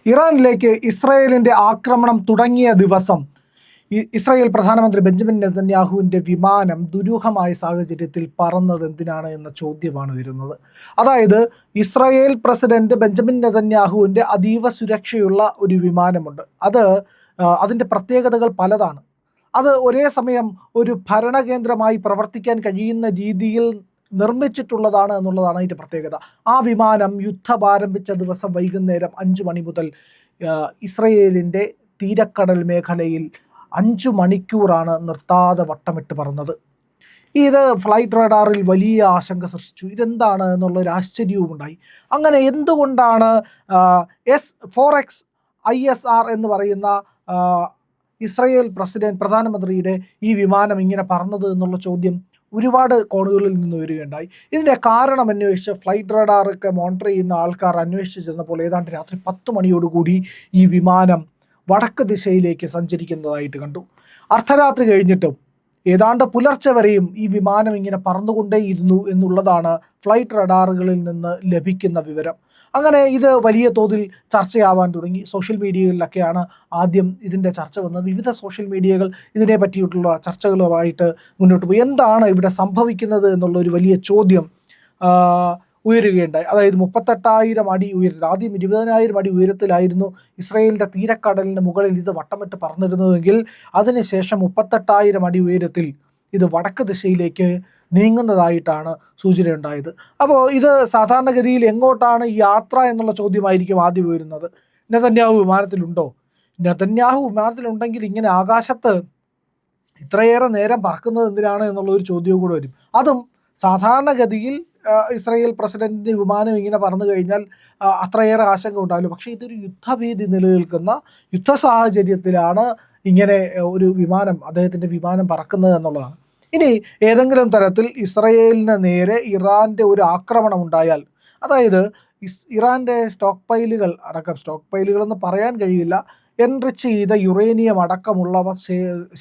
ഇറാനിലേക്ക് ഇസ്രായേലിൻ്റെ ആക്രമണം തുടങ്ങിയ ദിവസം ഇസ്രായേൽ പ്രധാനമന്ത്രി ബെഞ്ചമിൻ നെതന്യാഹുവിൻ്റെ വിമാനം ദുരൂഹമായ സാഹചര്യത്തിൽ പറന്നത് എന്തിനാണ് എന്ന ചോദ്യമാണ് വരുന്നത്. അതായത് ഇസ്രായേൽ പ്രസിഡന്റ് ബെഞ്ചമിൻ നെതന്യാഹുവിൻ്റെ അതീവ സുരക്ഷയുള്ള ഒരു വിമാനമുണ്ട്. അതിൻ്റെ പ്രത്യേകതകൾ പലതാണ്. അത് ഒരേ സമയം ഒരു ഭരണകേന്ദ്രമായി പ്രവർത്തിക്കാൻ കഴിയുന്ന രീതിയിൽ നിർമ്മിച്ചിട്ടുള്ളതാണ് എന്നുള്ളതാണ് അതിൻ്റെ പ്രത്യേകത. ആ വിമാനം യുദ്ധം ആരംഭിച്ച ദിവസം വൈകുന്നേരം 5 മണി മുതൽ ഇസ്രയേലിൻ്റെ തീരക്കടൽ മേഖലയിൽ 5 മണിക്കൂറാണ് നിർത്താതെ വട്ടമിട്ട് പറന്നത്. ഇത് ഫ്ലൈറ്റ് റഡാറിൽ വലിയ ആശങ്ക സൃഷ്ടിച്ചു. ഇതെന്താണ് എന്നുള്ളൊരു ആശ്ചര്യവും ഉണ്ടായി. അങ്ങനെ എന്തുകൊണ്ടാണ് S-4X ISR എന്ന് പറയുന്ന ഇസ്രയേൽ പ്രധാനമന്ത്രിയുടെ ഈ വിമാനം ഇങ്ങനെ പറന്നത് എന്നുള്ള ചോദ്യം ഒരുപാട് കോണുകളിൽ നിന്ന് വരികയുണ്ടായി. ഇതിൻ്റെ കാരണം അന്വേഷിച്ച് ഫ്ലൈറ്റ് റഡാറൊക്കെ മോണിറ്റർ ചെയ്യുന്ന ആൾക്കാർ അന്വേഷിച്ച് ചെന്നപ്പോൾ ഏതാണ്ട് രാത്രി 10 മണിയോടുകൂടി ഈ വിമാനം വടക്ക് ദിശയിലേക്ക് സഞ്ചരിക്കുന്നതായിട്ട് കണ്ടു. അർദ്ധരാത്രി കഴിഞ്ഞിട്ടും ഏതാണ്ട് പുലർച്ചെ വരെയും ഈ വിമാനം ഇങ്ങനെ പറന്നുകൊണ്ടേയിരുന്നു എന്നുള്ളതാണ് ഫ്ലൈറ്റ് റഡാറുകളിൽ നിന്ന് ലഭിക്കുന്ന വിവരം. അങ്ങനെ ഇത് വലിയ തോതിൽ ചർച്ചയാവാൻ തുടങ്ങി. സോഷ്യൽ മീഡിയകളിലൊക്കെയാണ് ആദ്യം ഇതിൻ്റെ ചർച്ച വന്നത്. വിവിധ സോഷ്യൽ മീഡിയകൾ ഇതിനെ പറ്റിയിട്ടുള്ള ചർച്ചകളുമായിട്ട് മുന്നോട്ട് പോയി. എന്താണ് ഇവിടെ സംഭവിക്കുന്നത് എന്നുള്ളൊരു വലിയ ചോദ്യം ഉയരുകയുണ്ടായി. അതായത് 38,000 അടി ഉയരത്തിൽ, ആദ്യം 20,000 അടി ഉയരത്തിലായിരുന്നു ഇസ്രായേലിൻ്റെ തീരക്കടലിന് മുകളിൽ ഇത് വട്ടമിട്ട് പറന്നിരുന്നതെങ്കിൽ അതിനുശേഷം 38,000 അടി ഉയരത്തിൽ ഇത് വടക്ക് ദിശയിലേക്ക് നീങ്ങുന്നതായിട്ടാണ് സൂചനയുണ്ടായത്. അപ്പോൾ ഇത് സാധാരണഗതിയിൽ എങ്ങോട്ടാണ് ഈ യാത്ര എന്നുള്ള ചോദ്യമായിരിക്കും ആദ്യം വരുന്നത്. നെതന്യാഹു വിമാനത്തിലുണ്ടോ? നെതന്യാഹു വിമാനത്തിലുണ്ടെങ്കിൽ ഇങ്ങനെ ആകാശത്ത് ഇത്രയേറെ നേരം പറക്കുന്നത് എന്തിനാണ് എന്നുള്ളൊരു ചോദ്യവും കൂടെ വരും. അതും സാധാരണഗതിയിൽ ഇസ്രായേൽ പ്രസിഡന്റിൻ്റെ വിമാനം ഇങ്ങനെ പറന്നു കഴിഞ്ഞാൽ അത്രയേറെ ആശങ്ക ഉണ്ടാവില്ല. പക്ഷേ ഇതൊരു യുദ്ധഭീതി നിലനിൽക്കുന്ന യുദ്ധ സാഹചര്യത്തിലാണ് ഇങ്ങനെ ഒരു അദ്ദേഹത്തിൻ്റെ വിമാനം പറക്കുന്നത് എന്നുള്ളതാണ്. ഇനി ഏതെങ്കിലും തരത്തിൽ ഇസ്രായേലിന് നേരെ ഇറാൻ്റെ ഒരു ആക്രമണം ഉണ്ടായാൽ, അതായത് ഇറാൻ്റെ സ്റ്റോക്ക് പൈലുകളെന്ന് പറയാൻ കഴിയില്ല, എൻറിച്ച് ചെയ്ത യുറേനിയം അടക്കമുള്ളവ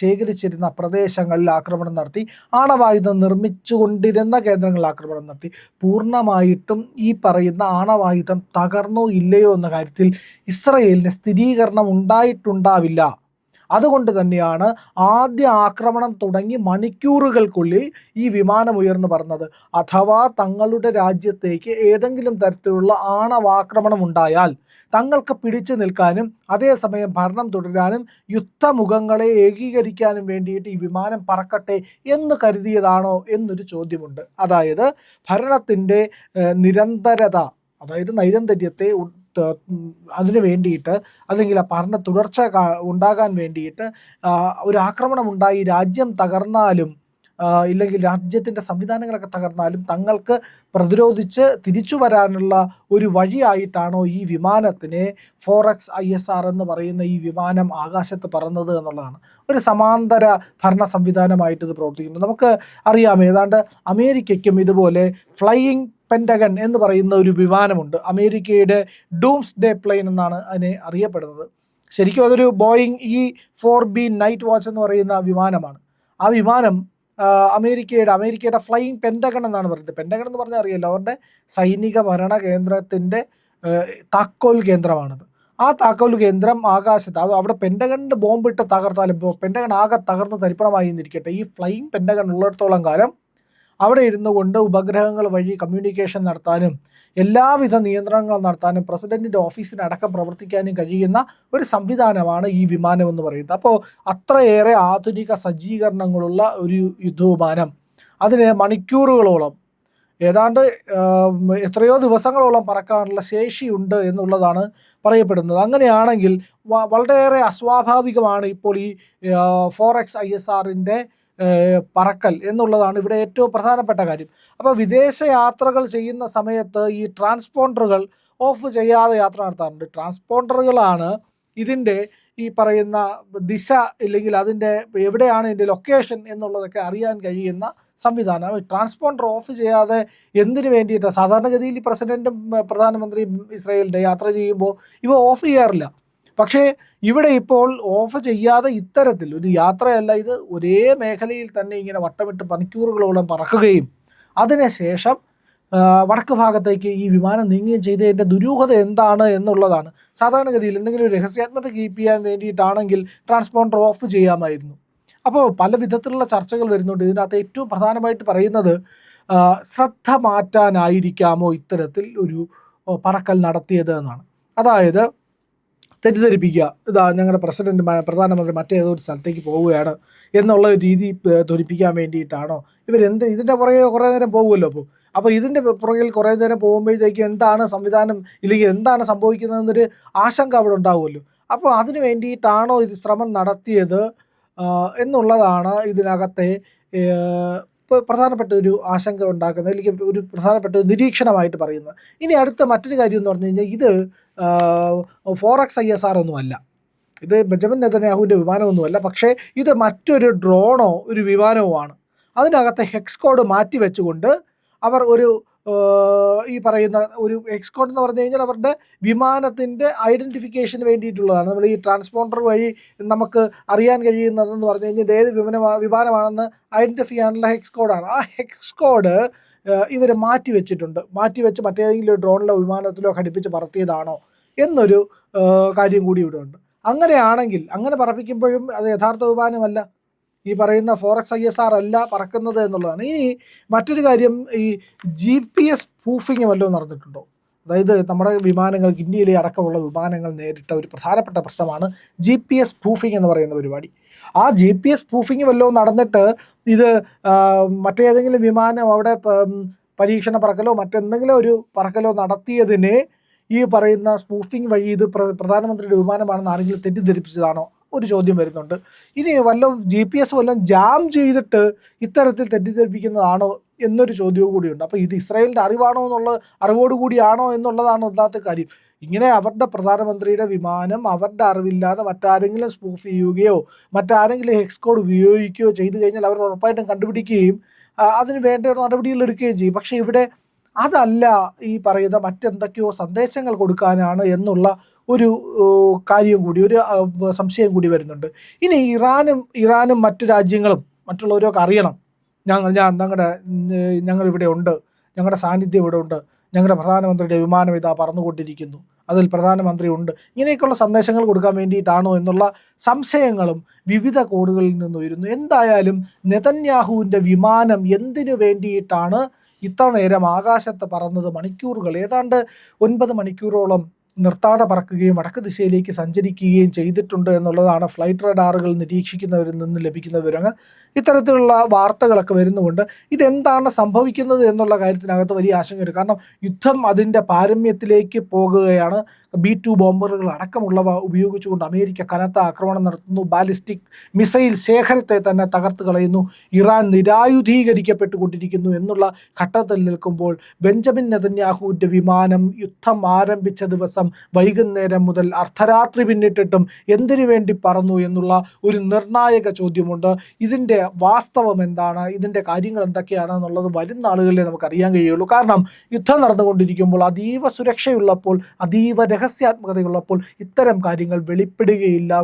ശേഖരിച്ചിരുന്ന പ്രദേശങ്ങളിൽ ആക്രമണം നടത്തി, ആണവായുധം നിർമ്മിച്ചുകൊണ്ടിരുന്ന കേന്ദ്രങ്ങളിൽ ആക്രമണം നടത്തി, പൂർണ്ണമായിട്ടും ഈ പറയുന്ന ആണവായുധം തകർന്നോ ഇല്ലയോ എന്ന കാര്യത്തിൽ ഇസ്രായേലിന് സ്ഥിരീകരണം ഉണ്ടായിട്ടുണ്ടാവില്ല. അതുകൊണ്ട് തന്നെയാണ് ആദ്യ ആക്രമണം തുടങ്ങി മണിക്കൂറുകൾക്കുള്ളിൽ ഈ വിമാനം ഉയർന്നു പറന്നത്. അഥവാ തങ്ങളുടെ രാജ്യത്തേക്ക് ഏതെങ്കിലും തരത്തിലുള്ള ആണവാക്രമണം ഉണ്ടായാൽ തങ്ങൾക്ക് പിടിച്ചു നിൽക്കാനും അതേസമയം ഭരണം തുടരാനും യുദ്ധമുഖങ്ങളെ ഏകീകരിക്കാനും വേണ്ടിയിട്ട് ഈ വിമാനം പറക്കട്ടെ എന്ന് കരുതിയതാണോ എന്നൊരു ചോദ്യമുണ്ട്. അതായത് ഭരണത്തിൻ്റെ നിരന്തരത, അതായത് നൈരന്തര്യത്തെ അതിന് വേണ്ടിയിട്ട്, അല്ലെങ്കിൽ ആ ഭരണ തുടർച്ച ഉണ്ടാകാൻ വേണ്ടിയിട്ട് ഒരു ആക്രമണം ഉണ്ടായി രാജ്യം തകർന്നാലും ഇല്ലെങ്കിൽ രാജ്യത്തിൻ്റെ സംവിധാനങ്ങളൊക്കെ തകർന്നാലും തങ്ങൾക്ക് പ്രതിരോധിച്ച് തിരിച്ചു വരാനുള്ള ഒരു വഴിയായിട്ടാണോ ഈ വിമാനത്തിനെ 4X ISR എന്ന് പറയുന്ന ഈ വിമാനം ആകാശത്ത് പറന്നത് എന്നുള്ളതാണ്. ഒരു സമാന്തര ഭരണ സംവിധാനമായിട്ട് ഇത് പ്രവർത്തിക്കുന്നു. നമുക്ക് അറിയാം, ഏതാണ്ട് അമേരിക്കയ്ക്കും ഇതുപോലെ ഫ്ലൈയിങ് പെൻറ്റഗൺ എന്ന് പറയുന്ന ഒരു വിമാനമുണ്ട്. അമേരിക്കയുടെ ഡൂംസ്ഡേ പ്ലെയിൻ എന്നാണ് അതിനെ അറിയപ്പെടുന്നത്. ശരിക്കും അതൊരു ബോയിങ് E-4B നൈറ്റ് വാച്ച് എന്ന് പറയുന്ന വിമാനമാണ്. ആ വിമാനം അമേരിക്കയുടെ ഫ്ലൈയിങ് പെൻറ്റഗൺ എന്നാണ് പറയുന്നത്. പെൻറ്റഗൺ എന്ന് പറഞ്ഞാൽ അറിയാമല്ലോ, അവരുടെ സൈനിക ഭരണ കേന്ദ്രത്തിൻ്റെ താക്കോൽ കേന്ദ്രമാണത്. ആ താക്കോൽ കേന്ദ്രം ആകാശത്ത്, അവിടെ പെൻറ്റഗണിൻ്റെ ബോംബിട്ട് തകർത്താലും പെൻറ്റഗൺ ആകെ തകർന്ന് തരിപ്പണമായി എന്നിരിക്കട്ടെ, ഈ ഫ്ലൈയിങ് പെൻറ്റഗൺ ഉള്ളിടത്തോളം കാലം അവിടെ ഇരുന്നു കൊണ്ട് ഉപഗ്രഹങ്ങൾ വഴി കമ്മ്യൂണിക്കേഷൻ നടത്താനും എല്ലാവിധ നിയന്ത്രണങ്ങളും നടത്താനും പ്രസിഡന്റിൻ്റെ ഓഫീസിനടക്കം പ്രവർത്തിക്കാനും കഴിയുന്ന ഒരു സംവിധാനമാണ് ഈ വിമാനം എന്ന് പറയുന്നത്. അപ്പോൾ അത്രയേറെ ആധുനിക സജ്ജീകരണങ്ങളുള്ള ഒരു യുദ്ധവിമാനം, അതിന് മണിക്കൂറുകളോളം, ഏതാണ്ട് എത്രയോ ദിവസങ്ങളോളം പറക്കാനുള്ള ശേഷിയുണ്ട് എന്നുള്ളതാണ് പറയപ്പെടുന്നത്. അങ്ങനെയാണെങ്കിൽ വളരെയേറെ അസ്വാഭാവികമാണ് ഇപ്പോൾ ഈ 4X ISRൻ്റെ പറക്കൽ എന്നുള്ളതാണ് ഇവിടെ ഏറ്റവും പ്രധാനപ്പെട്ട കാര്യം. അപ്പോൾ വിദേശ യാത്രകൾ ചെയ്യുന്ന സമയത്ത് ഈ ട്രാൻസ്പോണ്ടറുകൾ ഓഫ് ചെയ്യാതെ യാത്ര നടത്താറുണ്ട്. ട്രാൻസ്പോണ്ടറുകളാണ് ഇതിൻ്റെ ഈ പറയുന്ന ദിശ, ഇല്ലെങ്കിൽ അതിൻ്റെ എവിടെയാണ് ഇതിൻ്റെ ലൊക്കേഷൻ എന്നുള്ളതൊക്കെ അറിയാൻ കഴിയുന്ന സംവിധാനം. ട്രാൻസ്പോണ്ടർ ഓഫ് ചെയ്യാതെ എന്തിനു വേണ്ടിയിട്ടാണ്? സാധാരണഗതിയിൽ ഈ പ്രസിഡന്റും പ്രധാനമന്ത്രിയും ഇസ്രായേലിൻ്റെ യാത്ര ചെയ്യുമ്പോൾ ഇവ ഓഫ് ചെയ്യാറില്ല. പക്ഷേ ഇവിടെ ഇപ്പോൾ ഓഫ് ചെയ്യാതെ ഇത്തരത്തിൽ ഒരു യാത്രയല്ല, ഇത് ഒരേ മേഖലയിൽ തന്നെ ഇങ്ങനെ വട്ടമിട്ട് മണിക്കൂറുകളോളം പറക്കുകയും അതിനുശേഷം വടക്ക് ഭാഗത്തേക്ക് ഈ വിമാനം നീങ്ങുകയും ചെയ്തതിൻ്റെ ദുരൂഹത എന്താണ് എന്നുള്ളതാണ്. സാധാരണഗതിയിൽ എന്തെങ്കിലും ഒരു രഹസ്യാത്മകത കീപ്പ് ചെയ്യാൻ വേണ്ടിയിട്ടാണെങ്കിൽ ട്രാൻസ്പോണ്ടർ ഓഫ് ചെയ്യാമായിരുന്നു. അപ്പോൾ പല വിധത്തിലുള്ള ചർച്ചകൾ വരുന്നുണ്ട്. ഇതിനകത്ത് ഏറ്റവും പ്രധാനമായിട്ട് പറയുന്നത് ശ്രദ്ധ മാറ്റാനായിരിക്കാമോ ഇത്തരത്തിൽ ഒരു പറക്കൽ നടത്തിയത് എന്നാണ്. അതായത് തെറ്റിദ്ധരിപ്പിക്കുക, ഇതാ ഞങ്ങളുടെ പ്രധാനമന്ത്രി മറ്റേതോ ഒരു സ്ഥലത്തേക്ക് പോവുകയാണ് എന്നുള്ള രീതി ധരിപ്പിക്കാൻ വേണ്ടിയിട്ടാണോ ഇതിൻ്റെ പുറകെ കുറേ നേരം പോകുമല്ലോ. അപ്പോൾ ഇതിൻ്റെ പുറകിൽ കുറേ നേരം പോകുമ്പോഴത്തേക്ക് എന്താണ് സംവിധാനം ഇല്ലെങ്കിൽ എന്താണ് സംഭവിക്കുന്നതെന്നൊരു ആശങ്ക അവിടെ ഉണ്ടാവുമല്ലോ. അപ്പോൾ അതിന് വേണ്ടിയിട്ടാണോ ഇത് ശ്രമം നടത്തിയത് എന്നുള്ളതാണ് ഇതിനകത്തെ പ്രധാനപ്പെട്ട ഒരു ആശങ്ക ഉണ്ടാക്കുന്നത്, അല്ലെങ്കിൽ ഒരു പ്രധാനപ്പെട്ട നിരീക്ഷണമായിട്ട് പറയുന്നത്. ഇനി അടുത്ത മറ്റൊരു കാര്യം എന്ന് പറഞ്ഞു കഴിഞ്ഞാൽ, ഇത് ഫോറക്സ് ISR ഒന്നുമല്ല, ഇത് ബെഞ്ചമിൻ നെതന്യാഹുവിൻ്റെ വിമാനമൊന്നുമല്ല. പക്ഷേ ഇത് മറ്റൊരു ഡ്രോണോ ഒരു വിമാനവുമാണ്. അതിനകത്തെ ഹെക്സ് കോഡ് മാറ്റി വെച്ചുകൊണ്ട് അവർ ഒരു ഈ പറയുന്ന ഒരു ഹെക്സ് കോഡ് എന്ന് പറഞ്ഞു കഴിഞ്ഞാൽ അവരുടെ വിമാനത്തിൻ്റെ ഐഡൻറ്റിഫിക്കേഷന് വേണ്ടിയിട്ടുള്ളതാണ്. നമ്മൾ ഈ ട്രാൻസ്പോണ്ടർ വഴി നമുക്ക് അറിയാൻ കഴിയുന്നതെന്ന് പറഞ്ഞു കഴിഞ്ഞാൽ ഇത് ഏത് വിമാനമാണെന്ന് ഐഡൻറ്റിഫൈ ചെയ്യാനുള്ള ഹെക്സ് കോഡാണ്. ആ ഹെക്സ് കോഡ് ഇവർ മാറ്റിവെച്ച് മറ്റേതെങ്കിലും ഡ്രോണിലോ വിമാനത്തിലോ ഘടിപ്പിച്ച് പറത്തിയതാണോ എന്നൊരു കാര്യം കൂടി ഇവിടെ ഉണ്ട്. അങ്ങനെയാണെങ്കിൽ അങ്ങനെ പറപ്പിക്കുമ്പോഴും അത് യഥാർത്ഥ വിമാനമല്ല, ഈ പറയുന്ന ഫോറക്സ് ISR അല്ല പറക്കുന്നത് എന്നുള്ളതാണ്. ഇനി മറ്റൊരു കാര്യം, ഈ GPS സ്പൂഫിങ് വല്ലതും നടന്നിട്ടുണ്ടോ? അതായത് നമ്മുടെ വിമാനങ്ങൾക്ക്, ഇന്ത്യയിലെ അടക്കമുള്ള വിമാനങ്ങൾ നേരിട്ട ഒരു പ്രധാനപ്പെട്ട പ്രശ്നമാണ് GPS സ്പൂഫിങ് എന്ന് പറയുന്ന പരിപാടി. ആ GPS സ്പൂഫിങ് വല്ലതും നടന്നിട്ട് ഇത് മറ്റേതെങ്കിലും വിമാനം അവിടെ പരീക്ഷണ പറക്കലോ മറ്റെന്തെങ്കിലും ഒരു പറക്കലോ നടത്തിയതിനെ ഈ പറയുന്ന സ്പൂഫിങ് വഴി ഇത് പ്രധാനമന്ത്രിയുടെ വിമാനമാണെന്ന് ആരെങ്കിലും തെറ്റിദ്ധരിപ്പിച്ചതാണോ ഒരു ചോദ്യം വരുന്നുണ്ട്. ഇനി വല്ലതും GPS വല്ലതും ജാം ചെയ്തിട്ട് ഇത്തരത്തിൽ തെറ്റിദ്ധരിപ്പിക്കുന്നതാണോ എന്നൊരു ചോദ്യവും കൂടിയുണ്ട്. അപ്പോൾ ഇത് ഇസ്രായേലിൻ്റെ അറിവോടുകൂടിയാണോ എന്നുള്ളതാണ് ഒന്നാമത്തെ കാര്യം. ഇങ്ങനെ അവരുടെ പ്രധാനമന്ത്രിയുടെ വിമാനം അവരുടെ അറിവില്ലാതെ മറ്റാരെങ്കിലും സ്പൂഫ് ചെയ്യുകയോ മറ്റാരെങ്കിലും ഹെക്സ് കോഡ് ഉപയോഗിക്കുകയോ ചെയ്തു കഴിഞ്ഞാൽ അവർ ഉറപ്പായിട്ടും കണ്ടുപിടിക്കുകയും അതിന് വേണ്ട നടപടികൾ എടുക്കുകയും ചെയ്യും. പക്ഷേ ഇവിടെ അതല്ല, ഈ പറയുന്ന മറ്റെന്തൊക്കെയോ സന്ദേശങ്ങൾ കൊടുക്കാനാണ് എന്നുള്ള ഒരു കാര്യം കൂടി, ഒരു സംശയം കൂടി വരുന്നുണ്ട്. ഇനി ഇറാനും മറ്റു രാജ്യങ്ങളും മറ്റുള്ളവരൊക്കെ അറിയണം, ഞങ്ങളിവിടെ ഉണ്ട്, ഞങ്ങളുടെ സാന്നിധ്യം ഇവിടെ ഉണ്ട്, ഞങ്ങളുടെ പ്രധാനമന്ത്രിയുടെ വിമാനം ഇതാ പറന്നുകൊണ്ടിരിക്കുന്നു, അതിൽ പ്രധാനമന്ത്രി ഉണ്ട്, ഇങ്ങനെയൊക്കെയുള്ള സന്ദേശങ്ങൾ കൊടുക്കാൻ വേണ്ടിയിട്ടാണോ എന്നുള്ള സംശയങ്ങളും വിവിധ കോണുകളിൽ നിന്ന് വരുന്നു. എന്തായാലും നെതന്യാഹുവിൻ്റെ വിമാനം എന്തിനു വേണ്ടിയിട്ടാണ് ഇത്ര നേരം ആകാശത്ത് പറന്നത്? മണിക്കൂറുകൾ, ഏതാണ്ട് 9 മണിക്കൂറോളം നിർത്താതെ പറക്കുകയും വടക്ക് ദിശയിലേക്ക് സഞ്ചരിക്കുകയും ചെയ്തിട്ടുണ്ട് എന്നുള്ളതാണ് ഫ്ലൈറ്റ് റഡാറുകൾ നിരീക്ഷിക്കുന്നവരിൽ നിന്ന് ലഭിക്കുന്ന വിവരങ്ങൾ. ഇത്തരത്തിലുള്ള വാർത്തകളൊക്കെ വരുന്നുകൊണ്ട് ഇതെന്താണ് സംഭവിക്കുന്നത് എന്നുള്ള കാര്യത്തിനകത്ത് വലിയ ആശങ്കയുണ്ട്. കാരണം യുദ്ധം അതിൻ്റെ പാരമ്യത്തിലേക്ക് പോകുകയാണ്. B-2 ബോംബറുകൾ അടക്കമുള്ളവ ഉപയോഗിച്ചുകൊണ്ട് അമേരിക്ക കനത്ത ആക്രമണം നടത്തുന്നു. ബാലിസ്റ്റിക് മിസൈൽ ശേഖരത്തെ തന്നെ തകർത്ത് കളയുന്നു. ഇറാൻ നിരായുധീകരിക്കപ്പെട്ടുകൊണ്ടിരിക്കുന്നു എന്നുള്ള ഘട്ടത്തിൽ നിൽക്കുമ്പോൾ ബെഞ്ചമിൻ നെതന്യാഹുവിൻ്റെ വിമാനം യുദ്ധം ആരംഭിച്ച ദിവസം വൈകുന്നേരം മുതൽ അർദ്ധരാത്രി പിന്നിട്ടിട്ടും എന്തിനു വേണ്ടി പറന്നു എന്നുള്ള ഒരു നിർണായക ചോദ്യമുണ്ട്. ഇതിൻ്റെ വാസ്തവം എന്താണ്, ഇതിൻ്റെ കാര്യങ്ങൾ എന്തൊക്കെയാണ് എന്നുള്ളത് വരും നാളുകളിലേ നമുക്കറിയാൻ കഴിയുള്ളൂ. കാരണം യുദ്ധം നടന്നുകൊണ്ടിരിക്കുമ്പോൾ അതീവ സുരക്ഷയുള്ളപ്പോൾ, അതീവ രഹസ്യാത്മകതയുള്ളപ്പോൾ ഇത്തരം കാര്യങ്ങൾ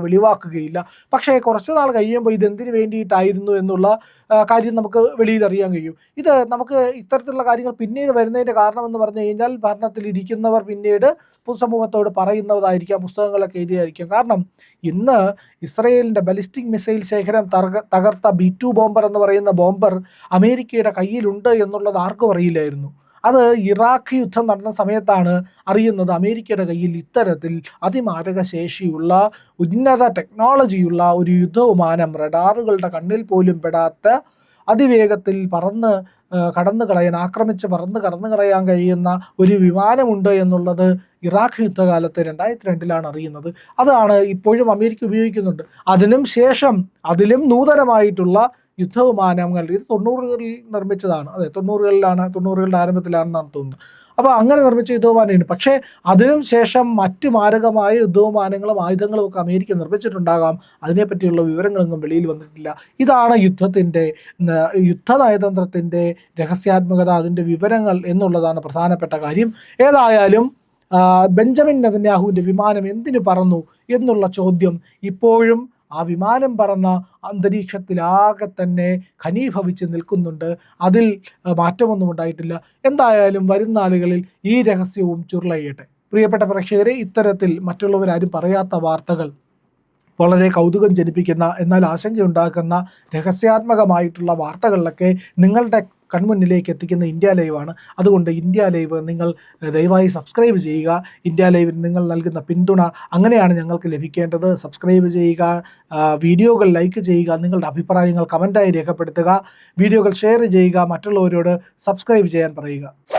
വെളിവാക്കുകയില്ല. പക്ഷേ കുറച്ച് നാൾ കഴിയുമ്പോൾ ഇതെന്തിനു വേണ്ടിയിട്ടായിരുന്നു എന്നുള്ള കാര്യം നമുക്ക് വെളിയിൽ അറിയാൻ കഴിയും. ഇത് നമുക്ക് ഇത്തരത്തിലുള്ള കാര്യങ്ങൾ പിന്നീട് വരുന്നതിൻ്റെ കാരണമെന്ന് പറഞ്ഞു കഴിഞ്ഞാൽ ഭരണത്തിലിരിക്കുന്നവർ പിന്നീട് പൊതുസമൂഹത്തോട് പറയുന്നതായിരിക്കാം, പുസ്തകങ്ങളൊക്കെ എഴുതിയായിരിക്കും. കാരണം ഇന്ന് ഇസ്രയേലിൻ്റെ ബാലിസ്റ്റിക് മിസൈൽ ശേഖരം തകർത്ത B-2 ബോംബർ എന്ന് പറയുന്ന ബോംബർ അമേരിക്കയുടെ കയ്യിലുണ്ട് എന്നുള്ളത് ആർക്കും അറിയില്ലായിരുന്നു. അത് ഇറാഖ് യുദ്ധം നടന്ന സമയത്താണ് അറിയുന്നത്. അമേരിക്കയുടെ കയ്യിൽ ഇത്തരത്തിൽ അതിമാരക ശേഷിയുള്ള ഉന്നത ടെക്നോളജിയുള്ള ഒരു യുദ്ധവിമാനം, റഡാറുകളുടെ കണ്ണിൽ പോലും പെടാത്ത അതിവേഗത്തിൽ ആക്രമിച്ച് കടന്നു കളയാൻ കഴിയുന്ന ഒരു വിമാനമുണ്ട് എന്നുള്ളത് ഇറാഖ് യുദ്ധകാലത്ത് 2002 അറിയുന്നത്. അതാണ് ഇപ്പോഴും അമേരിക്ക ഉപയോഗിക്കുന്നുണ്ട്. അതിലും നൂതനമായിട്ടുള്ള യുദ്ധവിമാനങ്ങൾ, ഇത് 90കളിൽ നിർമ്മിച്ചതാണ്. അതെ, 90കളുടെ ആരംഭത്തിലാണെന്നാണ് തോന്നുന്നത്. അപ്പോൾ അങ്ങനെ നിർമ്മിച്ച യുദ്ധവിമാനമാണ്. പക്ഷേ അതിനും ശേഷം മറ്റ് മാരകമായ യുദ്ധവിമാനങ്ങളും ആയുധങ്ങളും ഒക്കെ അമേരിക്ക നിർമ്മിച്ചിട്ടുണ്ടാകാം. അതിനെപ്പറ്റിയുള്ള വിവരങ്ങളൊന്നും വെളിയിൽ വന്നിട്ടില്ല. ഇതാണ് യുദ്ധ നയതന്ത്രത്തിൻ്റെ രഹസ്യാത്മകത, അതിൻ്റെ വിവരങ്ങൾ എന്നുള്ളതാണ് പ്രധാനപ്പെട്ട കാര്യം. ഏതായാലും ബെഞ്ചമിൻ നെതന്യാഹുവിൻ്റെ വിമാനം എന്തിനു പറന്നു എന്നുള്ള ചോദ്യം ഇപ്പോഴും ആ വിമാനം പറന്ന അന്തരീക്ഷത്തിലാകെ തന്നെ ഘനീഭവിച്ച് നിൽക്കുന്നുണ്ട്. അതിൽ മാറ്റമൊന്നും ഉണ്ടായിട്ടില്ല. എന്തായാലും വരുന്ന നാളുകളിൽ ഈ രഹസ്യവും ചുരുളയ്യട്ടെ. പ്രിയപ്പെട്ട പ്രേക്ഷകരെ, ഇത്തരത്തിൽ മറ്റുള്ളവരാരും പറയാത്ത വാർത്തകൾ, വളരെ കൗതുകം ജനിപ്പിക്കുന്ന എന്നാൽ ആശങ്കയുണ്ടാക്കുന്ന രഹസ്യാത്മകമായിട്ടുള്ള വാർത്തകളിലൊക്കെ നിങ്ങളുടെ കൺമുന്നിലേക്ക് എത്തിക്കുന്ന ഇന്ത്യ ലൈവാണ്. അതുകൊണ്ട് ഇന്ത്യ ലൈവ് നിങ്ങൾ ദയവായി സബ്സ്ക്രൈബ് ചെയ്യുക. ഇന്ത്യ ലൈവിന് നിങ്ങൾ നൽകുന്ന പിന്തുണ അങ്ങനെയാണ് ഞങ്ങൾക്ക് ലഭിക്കേണ്ടത്. സബ്സ്ക്രൈബ് ചെയ്യുക, വീഡിയോകൾ ലൈക്ക് ചെയ്യുക, നിങ്ങളുടെ അഭിപ്രായങ്ങൾ കമൻറ്റായി രേഖപ്പെടുത്തുക, വീഡിയോകൾ ഷെയർ ചെയ്യുക, മറ്റുള്ളവരോട് സബ്സ്ക്രൈബ് ചെയ്യാൻ പറയുക.